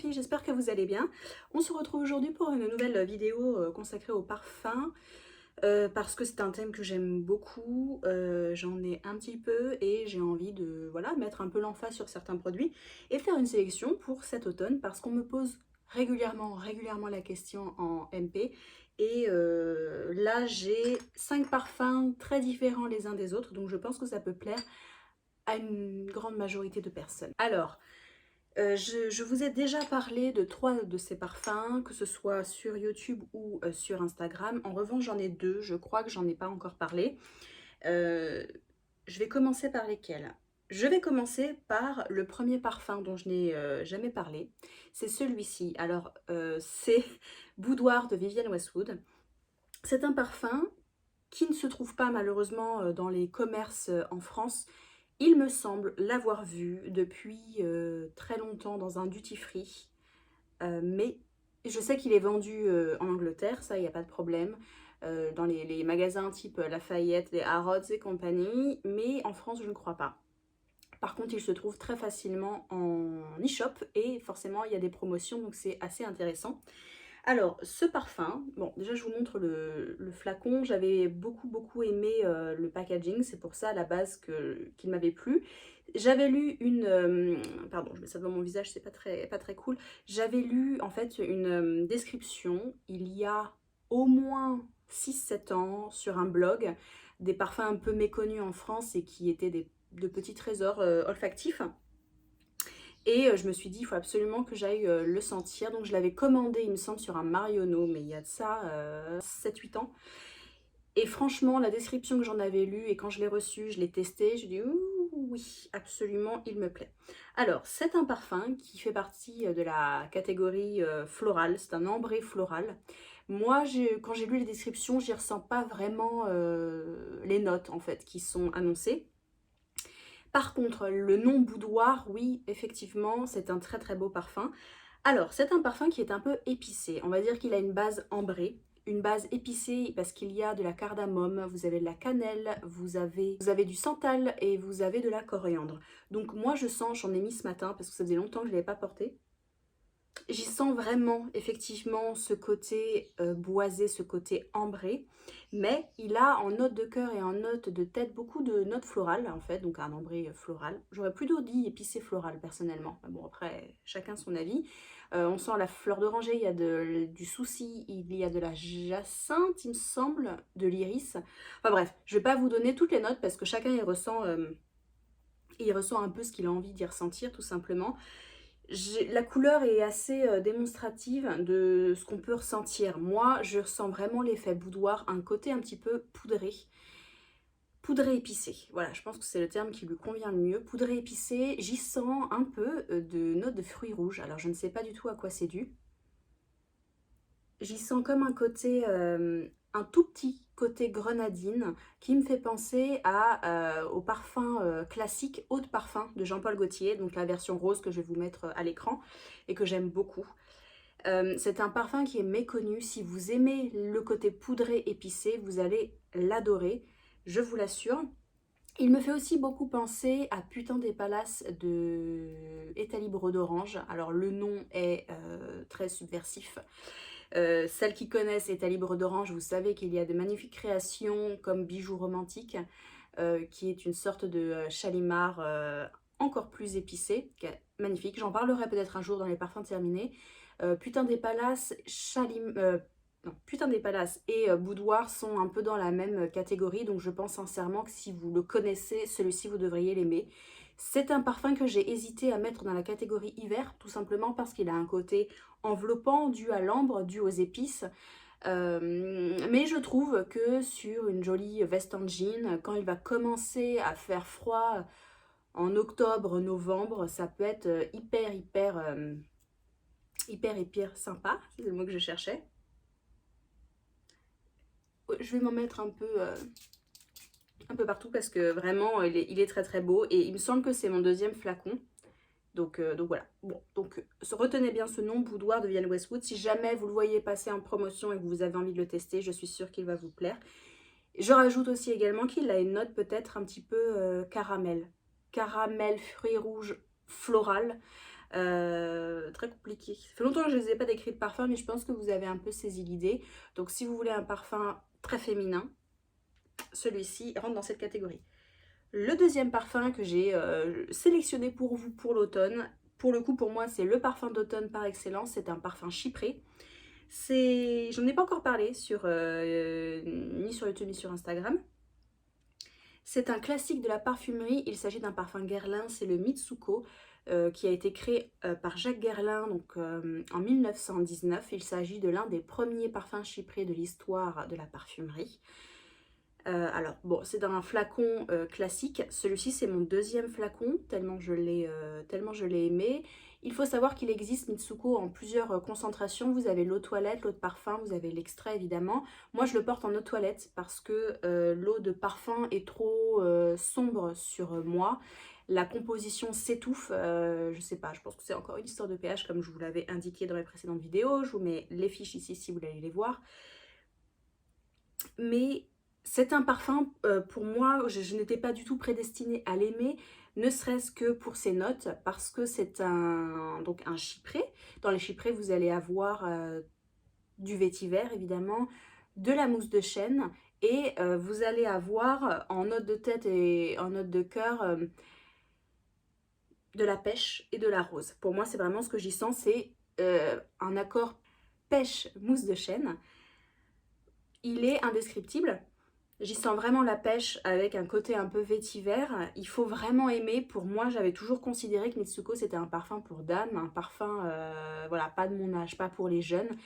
filles, j'espère que vous allez bien. On se retrouve aujourd'hui pour une nouvelle vidéo consacrée au parfum parce que c'est un thème que j'aime beaucoup, j'en ai un petit peu et j'ai envie de voilà, mettre un peu l'emphase sur certains produits et faire une sélection pour cet automne parce qu'on me pose régulièrement la question en MP et là j'ai 5 parfums très différents les uns des autres, donc je pense que ça peut plaire à une grande majorité de personnes. Alors, je vous ai déjà parlé de 3 de ces parfums, que ce soit sur YouTube ou sur Instagram. En revanche, j'en ai 2, je crois que j'en ai pas encore parlé. Euh, je vais commencer par lesquels? Je vais commencer par le premier parfum dont je n'ai jamais parlé. C'est celui-ci. Alors, c'est Boudoir de Vivienne Westwood. C'est un parfum qui ne se trouve pas malheureusement dans les commerces en France. Il me semble l'avoir vu depuis très longtemps dans un duty-free, mais je sais qu'il est vendu en Angleterre, ça, il n'y a pas de problème, dans les magasins type Lafayette, les Harrods et compagnie, mais en France, je ne crois pas. Par contre, il se trouve très facilement en e-shop et forcément, il y a des promotions, donc c'est assez intéressant. Alors, ce parfum, bon, déjà je vous montre le flacon. J'avais beaucoup aimé le packaging, c'est pour ça à la base qu'il m'avait plu. J'avais lu une... pardon, je mets ça devant mon visage, c'est pas très cool. J'avais lu en fait une description il y a au moins 6 7 ans sur un blog, des parfums un peu méconnus en France et qui étaient de petits trésors olfactifs. Et je me suis dit, il faut absolument que j'aille le sentir. Donc je l'avais commandé, il me semble, sur un Marionneau, mais il y a de ça 7 8 ans. Et franchement, la description que j'en avais lue, et quand je l'ai reçu, je l'ai testé, je dis oui, absolument, il me plaît. Alors, c'est un parfum qui fait partie de la catégorie florale, c'est un ambré floral. Moi, quand j'ai lu les descriptions, j'y ressens pas vraiment les notes, en fait, qui sont annoncées. Par contre, le nom Boudoir, oui, effectivement, c'est un très beau parfum. Alors, c'est un parfum qui est un peu épicé. On va dire qu'il a une base ambrée, une base épicée parce qu'il y a de la cardamome, vous avez de la cannelle, vous avez du santal et vous avez de la coriandre. Donc moi, je sens, j'en ai mis ce matin parce que ça faisait longtemps que je ne l'avais pas porté. J'y sens vraiment effectivement ce côté boisé, ce côté ambré, mais il a en note de cœur et en note de tête beaucoup de notes florales en fait, donc un ambré floral. J'aurais plutôt dit épicé floral personnellement, mais bon après chacun son avis. On sent la fleur d'oranger, il y a du souci, il y a de la jacinthe il me semble, de l'iris. Enfin bref, je vais pas vous donner toutes les notes parce que chacun il ressent un peu ce qu'il a envie d'y ressentir tout simplement. La couleur est assez démonstrative de ce qu'on peut ressentir. Moi, je ressens vraiment l'effet boudoir, un côté un petit peu poudré. Poudré épicé, voilà, je pense que c'est le terme qui lui convient le mieux. Poudré épicé, j'y sens un peu de notes de fruits rouges. Alors, je ne sais pas du tout à quoi c'est dû. J'y sens comme un côté, un tout petit côté grenadine qui me fait penser au parfum classique Eau de Parfum de Jean-Paul Gaultier, donc la version rose que je vais vous mettre à l'écran et que j'aime beaucoup. C'est un parfum qui est méconnu. Si vous aimez le côté poudré épicé, vous allez l'adorer, je vous l'assure. Il me fait aussi beaucoup penser à Putain des Palaces de Étalibro d'Orange. Alors le nom est très subversif. Celles qui connaissent Étalibro d'Orange, vous savez qu'il y a de magnifiques créations comme Bijoux romantiques, qui est une sorte de chalimar encore plus épicé, qui est magnifique. J'en parlerai peut-être un jour dans les parfums terminés. Putain des Palaces, non, Putain des Palaces et Boudoir sont un peu dans la même catégorie, donc je pense sincèrement que si vous le connaissez, celui-ci vous devriez l'aimer. C'est un parfum que j'ai hésité à mettre dans la catégorie hiver, tout simplement parce qu'il a un côté enveloppant, dû à l'ambre, dû aux épices. Mais je trouve que sur une jolie veste en jean, quand il va commencer à faire froid en octobre, novembre, ça peut être hyper sympa, c'est le mot que je cherchais. Je vais m'en mettre un peu partout parce que vraiment il est très beau et il me semble que c'est mon deuxième flacon. Donc voilà. Bon, donc retenez bien ce nom, Boudoir de Vivienne Westwood. Si jamais vous le voyez passer en promotion et que vous avez envie de le tester, je suis sûre qu'il va vous plaire. Je rajoute aussi également qu'il a une note peut-être un petit peu caramel. Caramel, fruits rouges, floral. Très compliqué. Ça fait longtemps que je ne les ai pas décrits de parfum, mais je pense que vous avez un peu saisi l'idée. Donc si vous voulez un parfum très féminin, celui-ci rentre dans cette catégorie. Le deuxième parfum que j'ai sélectionné pour vous pour l'automne, pour le coup pour moi c'est le parfum d'automne par excellence, c'est un parfum chypré. J'en ai pas encore parlé ni sur YouTube ni sur Instagram. C'est un classique de la parfumerie, il s'agit d'un parfum Guerlain, c'est le Mitsuko, qui a été créé par Jacques Guerlain donc, en 1919. Il s'agit de l'un des premiers parfums chyprés de l'histoire de la parfumerie. Alors bon, c'est dans un flacon classique. Celui-ci c'est mon deuxième flacon, tellement je l'ai aimé. Il faut savoir qu'il existe Mitsuko en plusieurs concentrations. Vous avez l'eau toilette, l'eau de parfum, vous avez l'extrait évidemment. Moi je le porte en eau toilette parce que l'eau de parfum est trop sombre sur moi. La composition s'étouffe, je sais pas, je pense que c'est encore une histoire de pH comme je vous l'avais indiqué dans les précédentes vidéos. Je vous mets les fiches ici si vous voulez aller les voir. Mais c'est un parfum, pour moi, je n'étais pas du tout prédestinée à l'aimer, ne serait-ce que pour ses notes, parce que c'est donc un chypré. Dans les chyprés, vous allez avoir du vétiver, évidemment, de la mousse de chêne, et vous allez avoir en note de tête et en note de cœur de la pêche et de la rose. Pour moi, c'est vraiment ce que j'y sens, c'est un accord pêche-mousse de chêne. Il est indescriptible. J'y sens vraiment la pêche avec un côté un peu vétiver. Il faut vraiment aimer. Pour moi, j'avais toujours considéré que Mitsuko c'était un parfum pour dames, un parfum, voilà, pas de mon âge, pas pour les jeunes.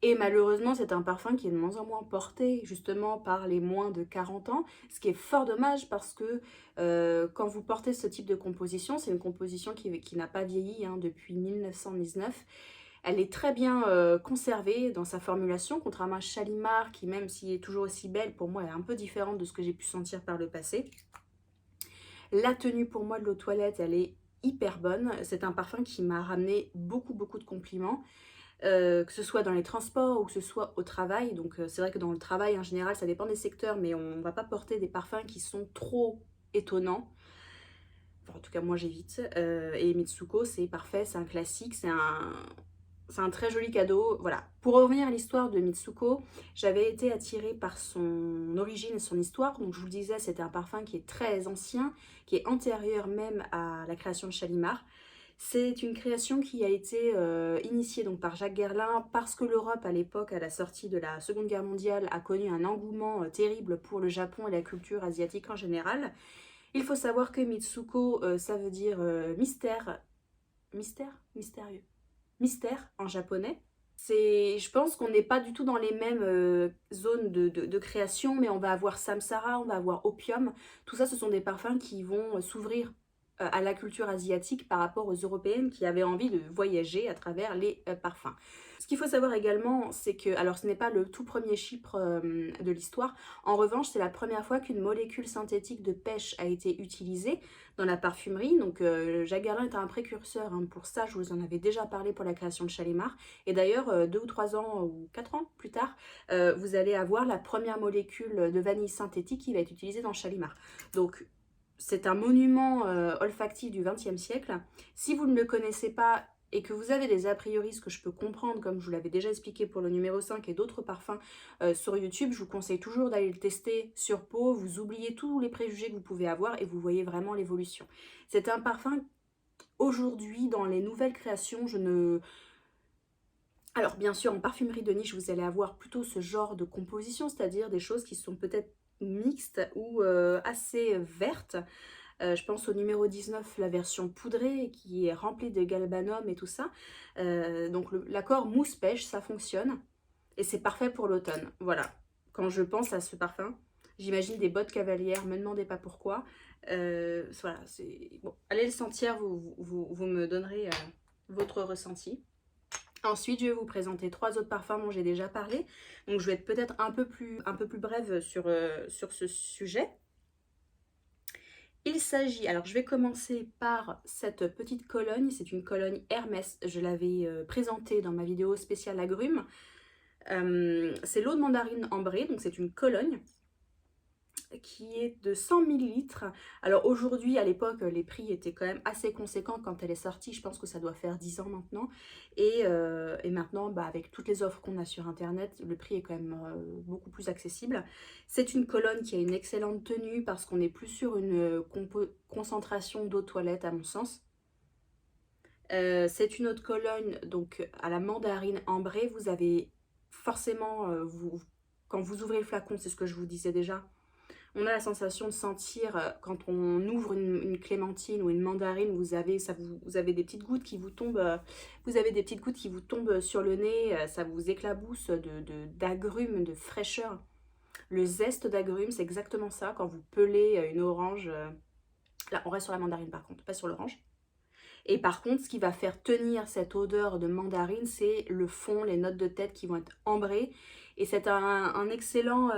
Et malheureusement, c'est un parfum qui est de moins en moins porté justement par les moins de 40 ans, ce qui est fort dommage parce que quand vous portez ce type de composition, c'est une composition qui n'a pas vieilli depuis 1919. Elle est très bien conservée dans sa formulation, contrairement à Shalimar, qui même s'il est toujours aussi belle, pour moi, elle est un peu différente de ce que j'ai pu sentir par le passé. La tenue, pour moi, de l'eau toilette, elle est hyper bonne. C'est un parfum qui m'a ramené beaucoup de compliments, que ce soit dans les transports ou que ce soit au travail. Donc c'est vrai que dans le travail, en général, ça dépend des secteurs, mais on ne va pas porter des parfums qui sont trop étonnants. Enfin, en tout cas, moi, j'évite. Et Mitsuko, c'est parfait, c'est un classique, c'est un très joli cadeau. Voilà. Pour revenir à l'histoire de Mitsuko, j'avais été attirée par son origine et son histoire. Donc je vous le disais, c'était un parfum qui est très ancien, qui est antérieur même à la création de Shalimar. C'est une création qui a été initiée donc par Jacques Guerlain parce que l'Europe à l'époque, à la sortie de la Seconde Guerre mondiale, a connu un engouement terrible pour le Japon et la culture asiatique en général. Il faut savoir que Mitsuko, ça veut dire mystère, mystérieux. Mystère en japonais. Je pense qu'on n'est pas du tout dans les mêmes zones de création, mais on va avoir samsara, on va avoir opium. Tout ça, ce sont des parfums qui vont s'ouvrir à la culture asiatique par rapport aux européennes qui avaient envie de voyager à travers les parfums. Ce qu'il faut savoir également, c'est que, alors ce n'est pas le tout premier chypre de l'histoire, en revanche c'est la première fois qu'une molécule synthétique de pêche a été utilisée dans la parfumerie. Donc Jacques Guerlain est un précurseur pour ça, je vous en avais déjà parlé pour la création de Shalimar. Et d'ailleurs 2 ou 3 ans ou 4 ans plus tard, vous allez avoir la première molécule de vanille synthétique qui va être utilisée dans Shalimar. Donc c'est un monument olfactif du XXe siècle. Si vous ne le connaissez pas et que vous avez des a priori, ce que je peux comprendre, comme je vous l'avais déjà expliqué pour le numéro 5 et d'autres parfums sur YouTube, je vous conseille toujours d'aller le tester sur peau. Vous oubliez tous les préjugés que vous pouvez avoir et vous voyez vraiment l'évolution. C'est un parfum, aujourd'hui, dans les nouvelles créations, Alors bien sûr, en parfumerie de niche, vous allez avoir plutôt ce genre de composition, c'est-à-dire des choses qui sont peut-être mixtes ou assez vertes. Je pense au numéro 19, la version poudrée qui est remplie de galbanum et tout ça. Donc l'accord mousse pêche, ça fonctionne. Et c'est parfait pour l'automne. Voilà. Quand je pense à ce parfum, j'imagine des bottes cavalières, me demandez pas pourquoi. Voilà, c'est bon. Allez le sentir, vous me donnerez votre ressenti. Ensuite, je vais vous présenter 3 autres parfums dont j'ai déjà parlé. Donc je vais être peut-être un peu plus brève sur ce sujet. Il s'agit, alors je vais commencer par cette petite cologne, c'est une cologne Hermès, je l'avais présentée dans ma vidéo spéciale agrumes. C'est l'eau de mandarine ambrée, donc c'est une cologne. qui est de 100 millilitres. Alors aujourd'hui, à l'époque, les prix étaient quand même assez conséquents quand elle est sortie. Je pense que ça doit faire 10 ans maintenant. Et maintenant, bah, avec toutes les offres qu'on a sur Internet, le prix est quand même beaucoup plus accessible. C'est une colonne qui a une excellente tenue parce qu'on n'est plus sur une concentration d'eau de toilette à mon sens. C'est une eau de Cologne donc à la mandarine ambrée. Vous avez forcément, quand vous ouvrez le flacon, c'est ce que je vous disais déjà, on a la sensation de sentir, quand on ouvre une clémentine ou une mandarine, vous avez des petites gouttes qui vous tombent, sur le nez, ça vous éclabousse d'agrumes, de fraîcheur. Le zeste d'agrumes, c'est exactement ça, quand vous pelez une orange. Là, on reste sur la mandarine par contre, pas sur l'orange. Et par contre, ce qui va faire tenir cette odeur de mandarine, c'est le fond, les notes de tête qui vont être ambrées. Et c'est un excellent,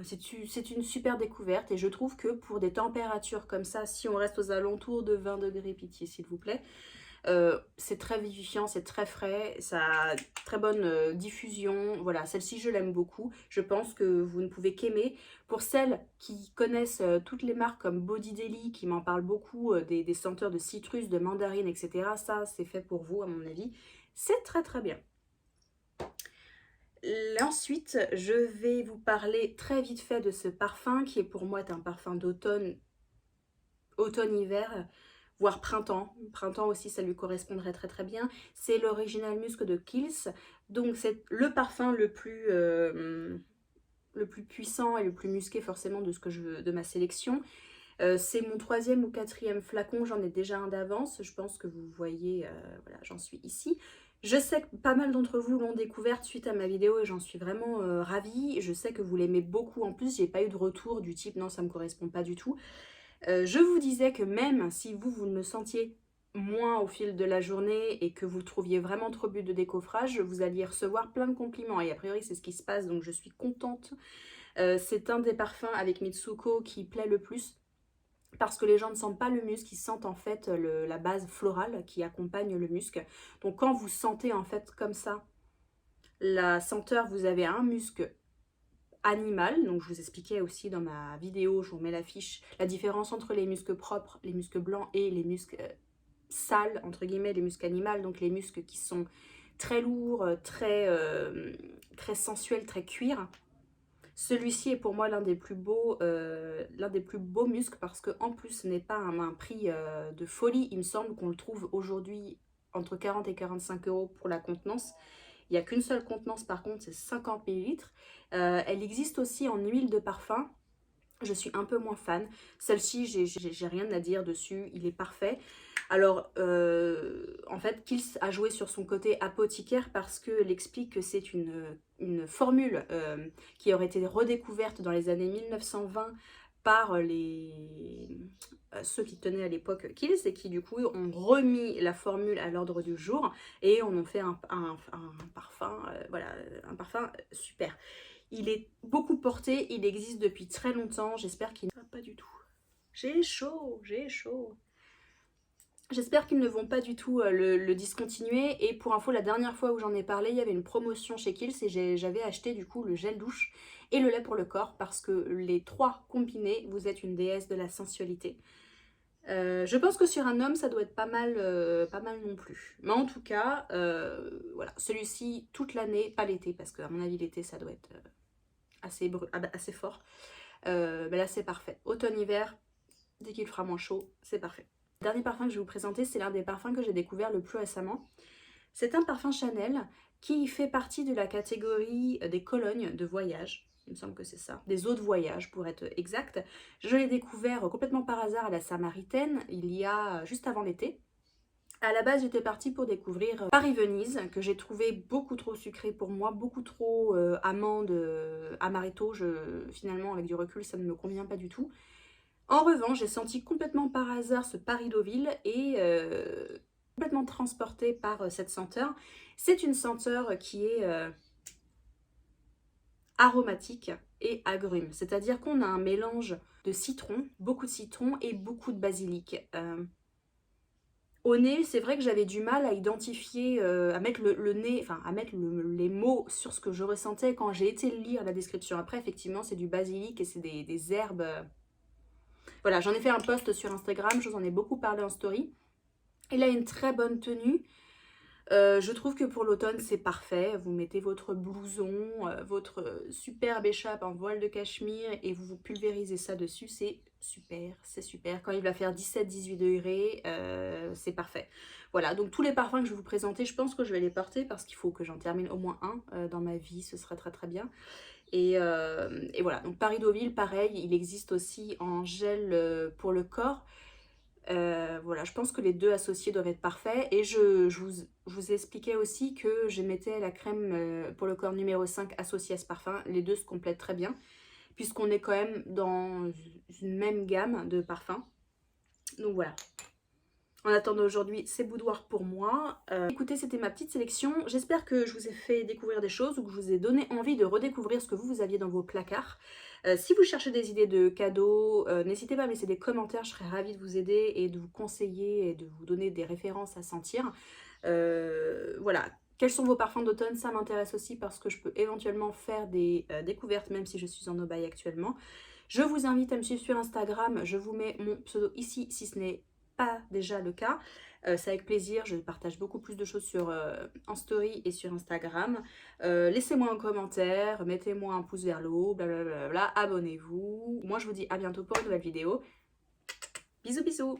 c'est une super découverte. Et je trouve que pour des températures comme ça, si on reste aux alentours de 20 degrés, pitié s'il vous plaît, c'est très vivifiant, c'est très frais, ça a très bonne diffusion. Voilà, celle-ci je l'aime beaucoup. Je pense que vous ne pouvez qu'aimer. Pour celles qui connaissent toutes les marques comme Body Deli, qui m'en parlent beaucoup, des senteurs de citrus, de mandarine, etc. Ça, c'est fait pour vous à mon avis. C'est très très bien. Ensuite, je vais vous parler très vite fait de ce parfum qui est pour moi un parfum d'automne, automne-hiver, voire printemps. Printemps aussi, ça lui correspondrait très très bien. C'est l'Original Musk de Kiehl's. Donc c'est le parfum le plus puissant et le plus musqué forcément de ma sélection. C'est mon 3e ou 4e flacon, j'en ai déjà un d'avance. Je pense que vous voyez, voilà, j'en suis ici. Je sais que pas mal d'entre vous l'ont découverte suite à ma vidéo et j'en suis vraiment ravie. Je sais que vous l'aimez beaucoup. En plus, j'ai pas eu de retour du type non, ça me correspond pas du tout. Je vous disais que même si vous le sentiez moins au fil de la journée et que vous trouviez vraiment trop but de décoffrage, vous alliez recevoir plein de compliments. Et a priori, c'est ce qui se passe, donc je suis contente. C'est un des parfums avec Mitsuko qui plaît le plus. Parce que les gens ne sentent pas le musc, ils sentent en fait la base florale qui accompagne le musc. Donc quand vous sentez en fait comme ça la senteur, vous avez un musc animal. Donc je vous expliquais aussi dans ma vidéo, je vous mets l'affiche, la différence entre les muscs propres, les muscs blancs et les muscs sales, entre guillemets, les muscs animaux. Donc les muscs qui sont très lourds, très sensuels, très cuir. Celui-ci est pour moi l'un des plus beaux muscles parce qu'en plus ce n'est pas un prix de folie. Il me semble qu'on le trouve aujourd'hui entre 40 et 45 € pour la contenance. Il n'y a qu'une seule contenance par contre, c'est 50 millilitres. Elle existe aussi en huile de parfum. Je suis un peu moins fan. Celle-ci, j'ai rien à dire dessus, il est parfait. Alors, en fait, Kiehl's a joué sur son côté apothicaire parce qu'elle explique que c'est une formule qui aurait été redécouverte dans les années 1920 par ceux qui tenaient à l'époque Kiehl's et qui du coup ont remis la formule à l'ordre du jour et on en fait un parfum, voilà, un parfum super. Il est beaucoup porté, il existe depuis très longtemps, j'espère qu'il ne va pas du tout. J'ai chaud, j'ai chaud. J'espère qu'ils ne vont pas du tout le discontinuer. Et pour info, la dernière fois où j'en ai parlé, il y avait une promotion chez Kiehl's et j'avais acheté du coup le gel douche et le lait pour le corps parce que les trois combinés, vous êtes une déesse de la sensualité. Je pense que sur un homme, ça doit être pas mal non plus. Mais en tout cas, voilà, celui-ci toute l'année, pas l'été, parce qu'à mon avis l'été ça doit être assez fort. Mais là c'est parfait. Automne-hiver, dès qu'il fera moins chaud, c'est parfait. Le dernier parfum que je vais vous présenter, c'est l'un des parfums que j'ai découvert le plus récemment. C'est un parfum Chanel qui fait partie de la catégorie des colognes de voyage. Il me semble que c'est ça, des eaux de voyage pour être exact. Je l'ai découvert complètement par hasard à la Samaritaine, il y a juste avant l'été. À la base, j'étais partie pour découvrir Paris-Venise, que j'ai trouvé beaucoup trop sucré pour moi, beaucoup trop amande, amaretto. Finalement, avec du recul, ça ne me convient pas du tout. En revanche, j'ai senti complètement par hasard ce Paris Deauville et complètement transportée par cette senteur. C'est une senteur qui est aromatique et agrume, c'est-à-dire qu'on a un mélange de citron, beaucoup de citron et beaucoup de basilic. Au nez, c'est vrai que j'avais du mal à identifier, à mettre le nez, enfin à mettre les mots sur ce que je ressentais quand j'ai été lire la description. Après, effectivement, c'est du basilic et c'est des herbes. Voilà, j'en ai fait un post sur Instagram, je vous en ai beaucoup parlé en story. Il a une très bonne tenue. Je trouve que pour l'automne, c'est parfait. Vous mettez votre blouson, votre superbe écharpe en voile de cachemire et vous pulvérisez ça dessus. C'est super, c'est super. Quand il va faire 17-18 degrés, c'est parfait. Voilà, donc tous les parfums que je vais vous présenter, je pense que je vais les porter parce qu'il faut que j'en termine au moins un dans ma vie. Ce sera très très bien. Et voilà, donc Paris Deauville, pareil, il existe aussi en gel pour le corps. Voilà, je pense que les deux associés doivent être parfaits. Et je vous expliquais aussi que je mettais la crème pour le corps numéro 5 associée à ce parfum. Les deux se complètent très bien, puisqu'on est quand même dans une même gamme de parfums. Donc voilà. En attendant aujourd'hui, c'est boudoir pour moi. Écoutez, c'était ma petite sélection. J'espère que je vous ai fait découvrir des choses ou que je vous ai donné envie de redécouvrir ce que vous aviez dans vos placards. Si vous cherchez des idées de cadeaux, n'hésitez pas à me laisser des commentaires. Je serais ravie de vous aider et de vous conseiller et de vous donner des références à sentir. Voilà. Quels sont vos parfums d'automne? Ça m'intéresse aussi parce que je peux éventuellement faire des découvertes même si je suis en no-buy actuellement. Je vous invite à me suivre sur Instagram. Je vous mets mon pseudo ici si ce n'est pas déjà le cas. C'est avec plaisir, je partage beaucoup plus de choses en story et sur Instagram. Laissez-moi un commentaire, mettez-moi un pouce vers le haut, blablabla, abonnez-vous. Moi je vous dis à bientôt pour une nouvelle vidéo. Bisous bisous.